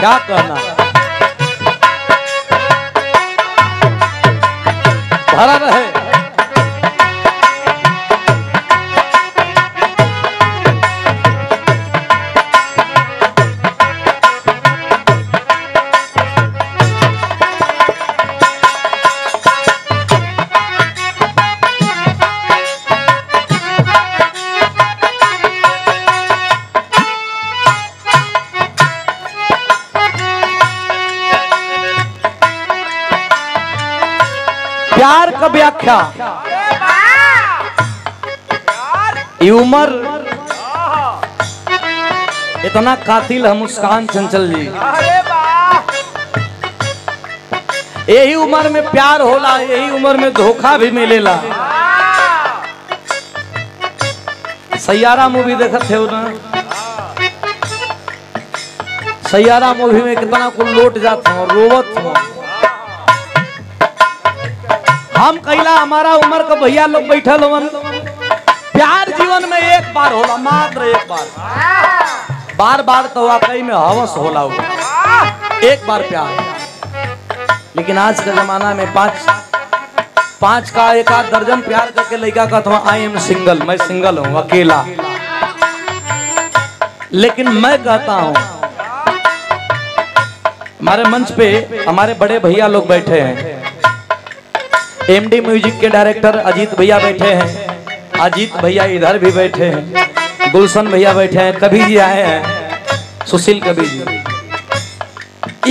क्या कहना, भरा रहे। प्यार का व्याख्या, ये उम्र इतना कातिल है मुस्कान चंचल जी। यही उम्र में प्यार होला, यही उम्र में धोखा भी मिलेला। सैयारा मूवी देखत थे ना, सैयारा मूवी में कितना कुल लोट जाता हूँ, रोवत हूँ हम। कैला हमारा उम्र का भैया लोग बैठल होवन। प्यार जीवन में एक बार होला, मात्र एक बार। बार बार तो वाकई में हवस होला हुआ, एक बार प्यार। लेकिन आज के जमाना में पांच का एक आध दर्जन प्यार करके लड़का कहता हूँ आई एम सिंगल, मैं सिंगल हूँ, अकेला। लेकिन मैं कहता हूँ, हमारे मंच पे हमारे बड़े भैया लोग बैठे हैं, एमडी म्यूजिक के डायरेक्टर अजीत भैया बैठे हैं, अजीत भैया इधर भी बैठे हैं, गुलशन भैया बैठे हैं, कभी जी आए हैं, सुशील कभी जी।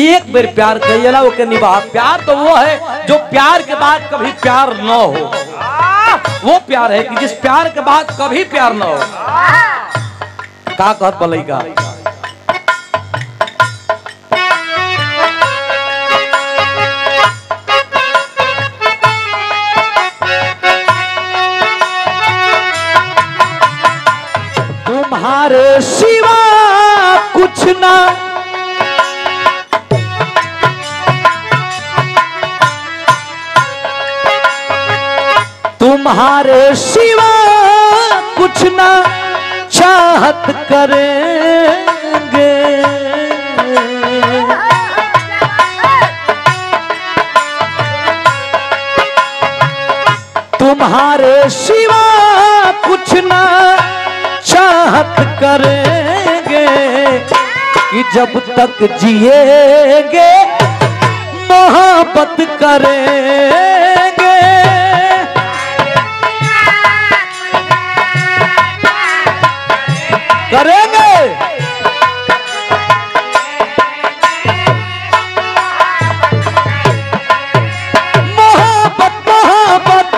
एक बार प्यार कहिएला वो के निभा। प्यार तो वो है जो प्यार के बाद कभी प्यार न हो, वो प्यार है कि जिस प्यार के बाद कभी प्यार न हो। का कहत बलैका, तुम्हारे सिवा कुछ ना, तुम्हारे सिवा कुछ ना चाहत करेंगे। तुम्हारे सिवा कुछ ना चाहत करेंगे कि जब तक जिएंगे मोहब्बत करेंगे। करेंगे मोहब्बत मोहब्बत।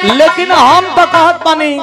लेकिन हम तो कहत बानी